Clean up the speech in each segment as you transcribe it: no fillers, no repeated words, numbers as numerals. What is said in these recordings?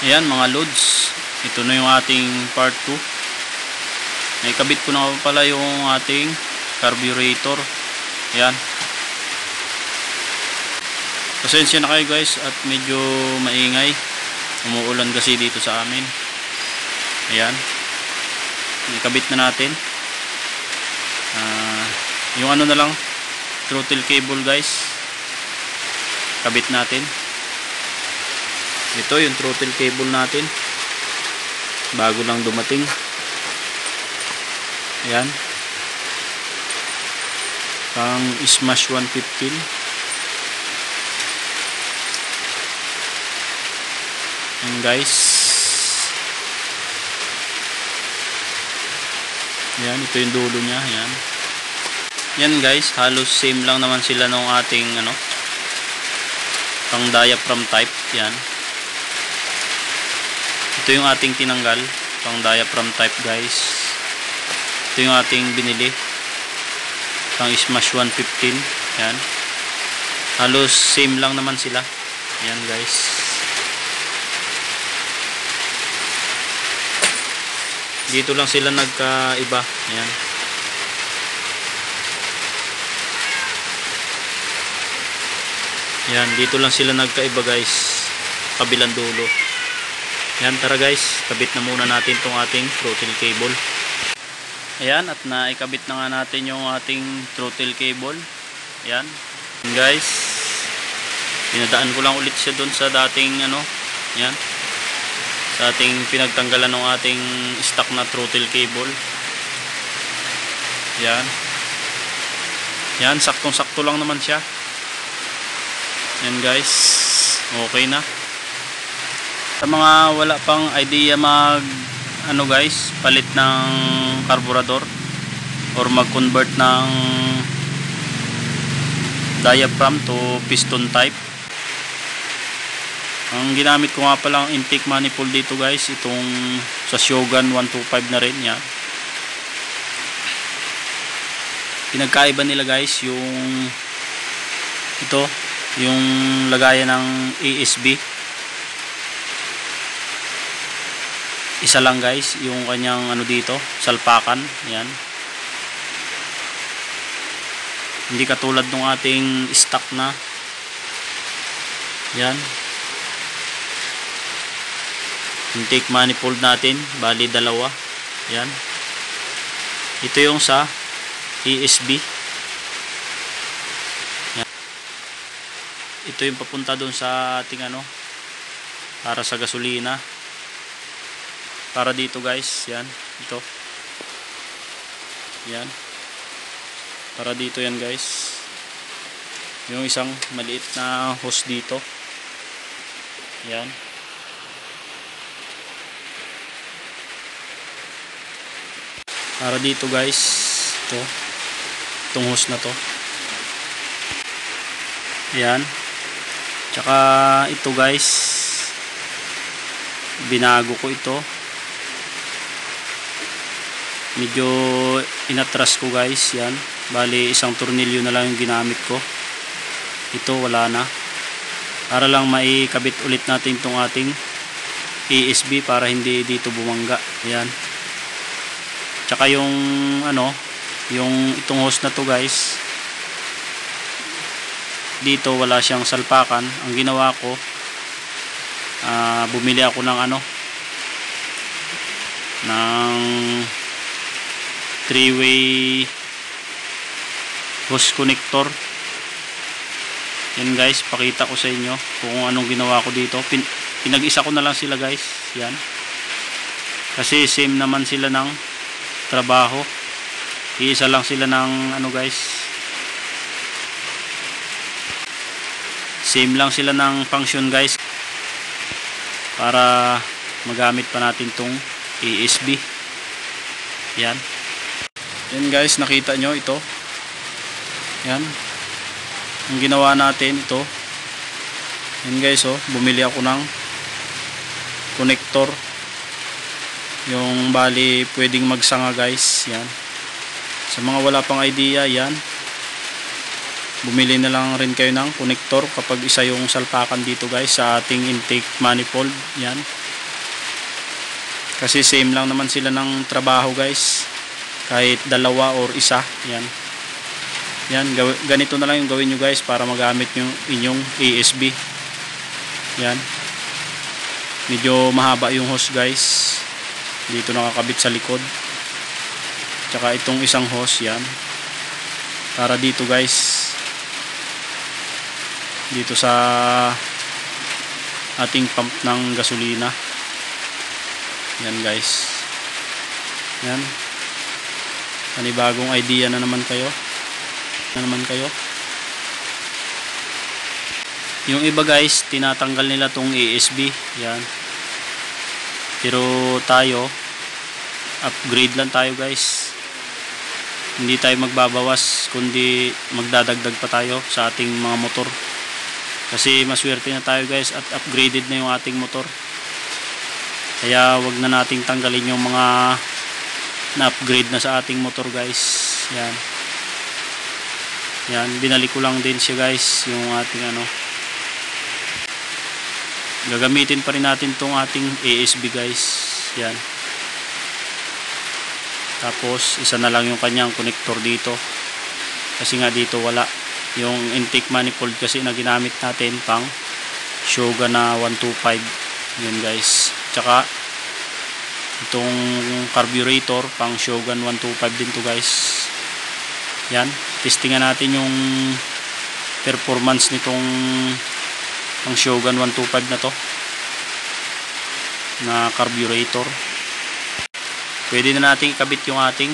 Ayan mga loads, ito na yung ating part 2. Naikabit ko na pala yung ating carburetor. Ayan. Pasensya na kayo guys at medyo maingay. Umuulan kasi dito sa amin. Ayan. Naikabit na natin. Yung ano na lang, throttle cable guys. Kabit natin. Ito yung throttle cable natin, bago lang dumating. Ayan, pang Smash 115. Ayan guys. Ayan, ito yung dulo nya. Ayan. Yan guys, halos same lang naman sila nung ating pang diaphragm type. Yan. Ito yung ating tinanggal, pang diaphragm type guys. Ito yung ating binili, pang Smash 115. Yan. Halos same lang naman sila. Yan guys. Dito lang sila nagkaiba. Yan. Yan, dito lang sila nagkaiba guys. Kabilang dulo. Yan, tara guys, kabit na muna natin tong ating throttle cable. Ayan, at naikabit na nga natin yung ating throttle cable. Ayan guys, pinadaan ko lang ulit siya dun sa dating yan, sa ating pinagtanggalan ng ating stock na throttle cable. Yan. Yan, saktong sakto lang naman siya. Yan guys, okay na. Sa mga wala pang idea guys, palit ng carburetor or mag-convert ng diaphragm to piston type, ang ginamit ko nga palang intake manifold dito guys, itong sa Shogun 125 na rin. Yan. Pinagkaiba nila guys yung yung lagayan ng ESB. Isa lang guys yung kanyang dito, salpakan. Yan. Hindi katulad ng ating stock na. Yan. Intake manifold natin, bali dalawa. Yan. Ito yung sa ESB. Yan. Ito yung papunta doon sa ating para sa gasolina. Para dito guys, yan, ito. Yan. Para dito yan guys. Yung isang maliit na hose dito. Yan. Para dito guys, ito. Itong hose na to. Yan. Tsaka ito guys, binago ko ito. Medyo inatras ko guys. Yan, bali isang tornilyo na lang yung ginamit ko. Ito wala na, para lang maikabit ulit natin itong ating ESB para hindi dito bumangga. Yan. Tsaka yung yung itong hose na to guys, dito wala siyang salpakan. Ang ginawa ko, bumili ako ng ng 3-way hose connector. Yan guys, pakita ko sa inyo kung anong ginawa ko dito. Pinag-isa ko na lang sila guys. Yan, kasi same naman sila ng trabaho. Iisa lang sila ng guys, same lang sila ng function guys, para magamit pa natin tong ESB. Yan. Yan guys, nakita nyo ito. Yan. Ang ginawa natin ito. Yan guys, bumili ako ng connector. Yung bali pwedeng magsanga guys. Yan. Sa mga wala pang idea, yan. Bumili na lang rin kayo ng connector kapag isa yung salpakan dito guys sa ating intake manifold. Yan. Kasi same lang naman sila ng trabaho guys. Kahit dalawa or isa. Yan. Yan. Ganito na lang yung gawin nyo guys para magamit yung inyong ASB. Yan. Medyo mahaba yung hose guys. Dito nakakabit sa likod. Tsaka itong isang hose. Yan. Para dito guys. Dito sa ating pump ng gasolina. Yan guys. Yan. Panibagong idea na naman kayo. Yung iba guys, tinatanggal nila tong ASB. Yan. Pero tayo, upgrade lang tayo guys. Hindi tayo magbabawas, kundi magdadagdag pa tayo sa ating mga motor. Kasi maswerte na tayo guys at upgraded na yung ating motor. Kaya wag na nating tanggalin yung mga na-upgrade na sa ating motor guys. Yan. Yan, binalik ko lang din siya guys, yung ating ano. Gagamitin pa rin natin tong ating ASB guys. Yan. Tapos isa na lang yung kanyang connector dito. Kasi nga dito wala. Yung intake manifold kasi na ginamit natin pang Shogun na 125. Yun guys. Tsaka itong carburetor pang Shogun 125 din to guys. Yan. Testingan natin yung performance nitong pang Shogun 125 na to na carburetor. Pwede na natin ikabit yung ating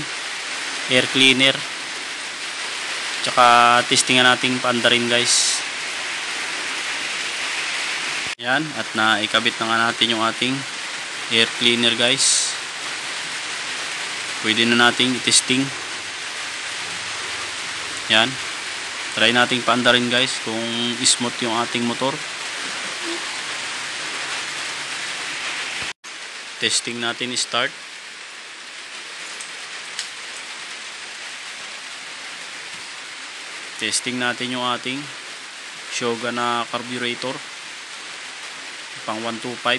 air cleaner. Tsaka testingan natin paandarin guys. Yan. At naikabit na nga natin yung ating air cleaner guys. Pwede na nating i-testing. Yan. Try nating paandarin guys kung smooth yung ating motor. Testing natin, start. Testing natin yung ating Shogun na carburetor pang 125.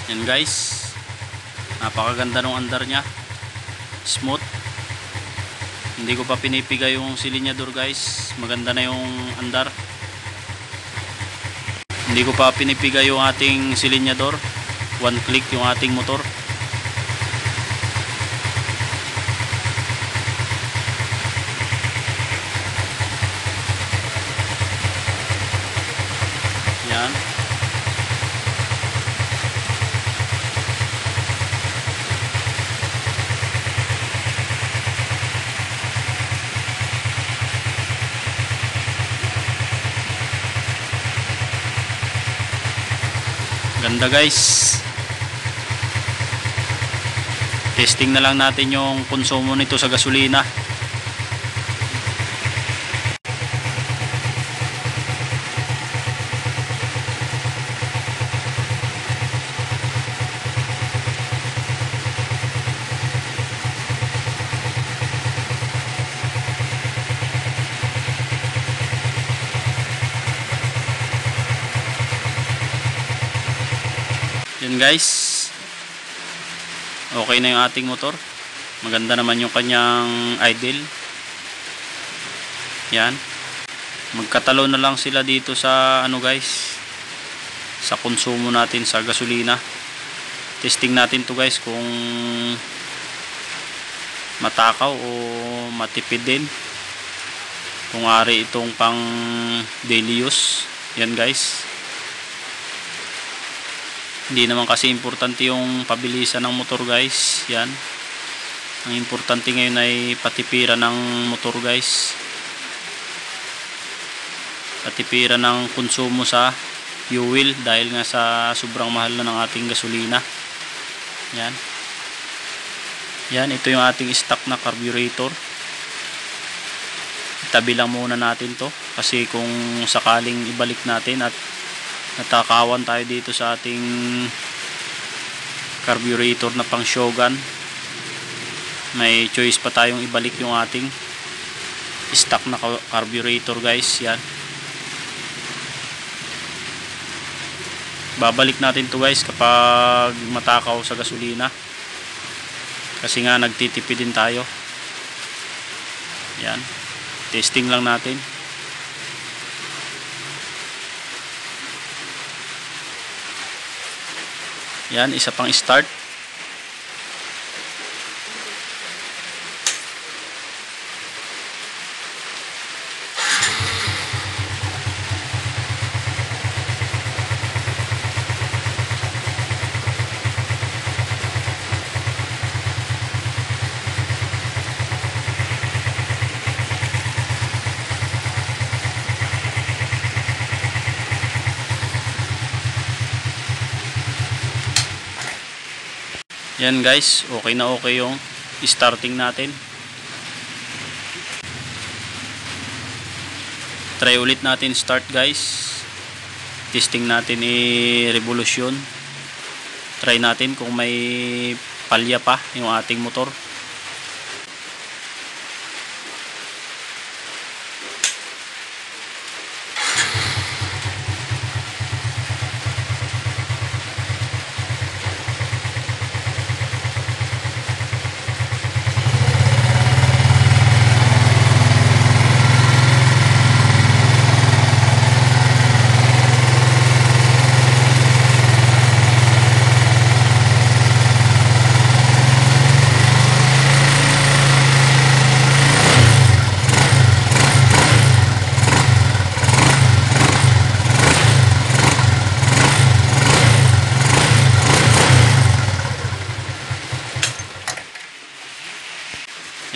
Yan guys, napakaganda ng andar nya, smooth. Hindi ko pa pinipigay yung silinyador guys, maganda na yung andar. Hindi ko pa pinipigay yung ating silinyador, one click yung ating motor. Yan. Ganda guys. Testing na lang natin yung konsumo nito sa gasolina. Yan guys, okay na yung ating motor. Maganda naman yung kanyang idle. Yan. Magkatalo na lang sila dito sa ano guys, sa konsumo natin sa gasolina. Testing natin to guys kung matakaw o matipid din. Kung ari itong pang daily use. Yan guys. Hindi naman kasi importante yung pabilisan ng motor guys. Yan. Ang importante ngayon ay patipiran ng motor guys. Patipiran ng konsumo sa fuel dahil nga sa sobrang mahal na ng ating gasolina. Yan. Yan, ito yung ating stock na carburetor. Itabi lang muna natin to kasi kung sakaling ibalik natin at natakawan tayo dito sa ating carburetor na pang Shogun. May choice pa tayong ibalik yung ating stock na carburetor guys. Yan, babalik natin to guys kapag matakaw sa gasolina, kasi nga nagtitipid din tayo. Yan, testing lang natin. Yan, isa pang start. Yan guys, okay na okay yung starting natin. Try ulit natin start guys. Testing natin revolution. Try natin kung may palya pa yung ating motor.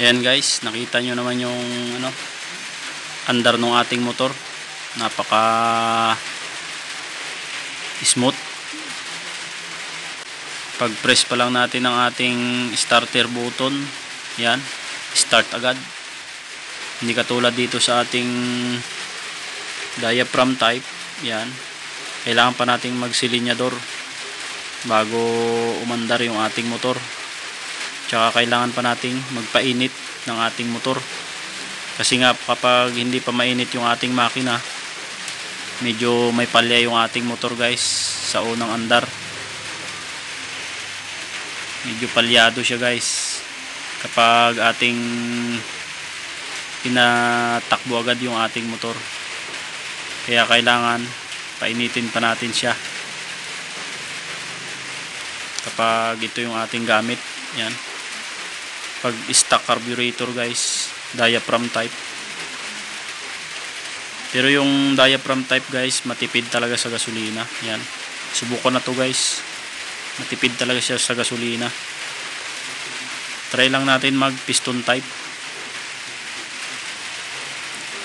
Ayan guys, nakita nyo naman yung andar ng ating motor. Napaka smooth. Pag press pa lang natin ang ating starter button, yan, start agad. Hindi katulad dito sa ating diaphragm type. Yan, kailangan pa nating magsilinyador bago umandar yung ating motor. Tsaka kailangan pa nating magpainit ng ating motor, kasi nga kapag hindi pa mainit yung ating makina, medyo may palya yung ating motor guys sa unang andar. Medyo palyado siya guys kapag ating pinatakbo agad yung ating motor. Kaya kailangan painitin pa natin siya kapag ito yung ating gamit. Yan, pag stock carburetor guys, diaphragm type. Pero yung diaphragm type guys, matipid talaga sa gasolina. Yan, subukan na to guys, matipid talaga siya sa gasolina. Try lang natin mag piston type.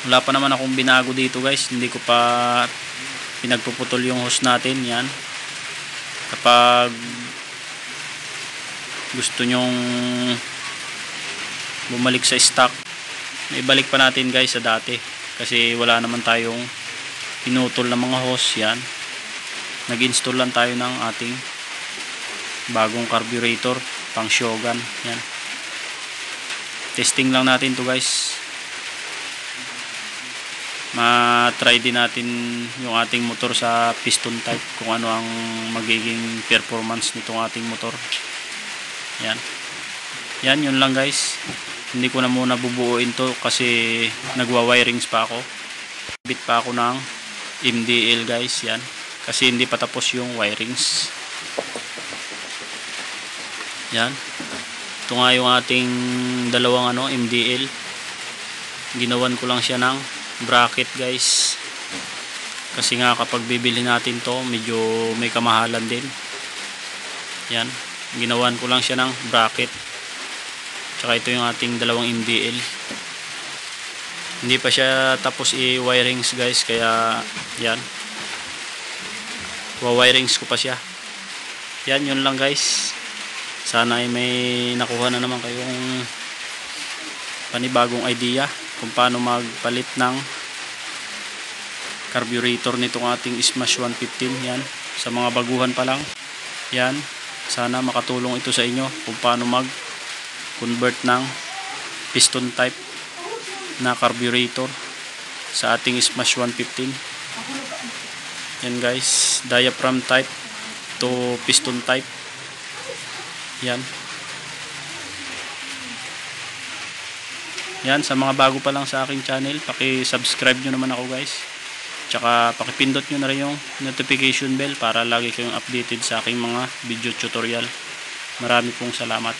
Wala pa naman akong binago dito guys, hindi ko pa pinagpuputol yung hose natin. Yan, kapag gusto nyong bumalik sa stock, ibalik pa natin guys sa dati, kasi wala naman tayong pinutol na mga hose. Yan, nag-install lang tayo ng ating bagong carburetor pang Shogun. Yan, testing lang natin to guys. Ma-try din natin yung ating motor sa piston type, kung ano ang magiging performance nitong ating motor. Yan, yan, yun lang guys. Hindi ko na muna bubuuin to kasi nagwa-wirings pa ako. Bit pa ako ng MDL guys. Yan, kasi hindi pa tapos yung wirings. Yan, ito nga yung ating dalawang MDL. Ginawan ko lang siya ng bracket guys, kasi nga kapag bibili natin to medyo may kamahalan din. Yan, ginawan ko lang siya ng bracket. Tsaka ito yung ating dalawang MDL. Hindi pa siya tapos i-wirings guys, kaya yan, wa-wirings ko pa siya. Yan, yun lang guys. Sana ay may nakuha na naman kayong panibagong idea kung paano magpalit ng carburetor nitong ating Smash 115. Yan, sa mga baguhan pa lang. Yan, Sana makatulong ito sa inyo kung paano mag convert ng piston type na carburetor sa ating Smash 115. Yan guys, diaphragm type to piston type. Yan. Yan, sa mga bago pa lang sa aking channel, paki-subscribe nyo naman ako guys. Tsaka pakipindot nyo na rin yung notification bell para lagi kayong updated sa aking mga video tutorial. Marami pong salamat.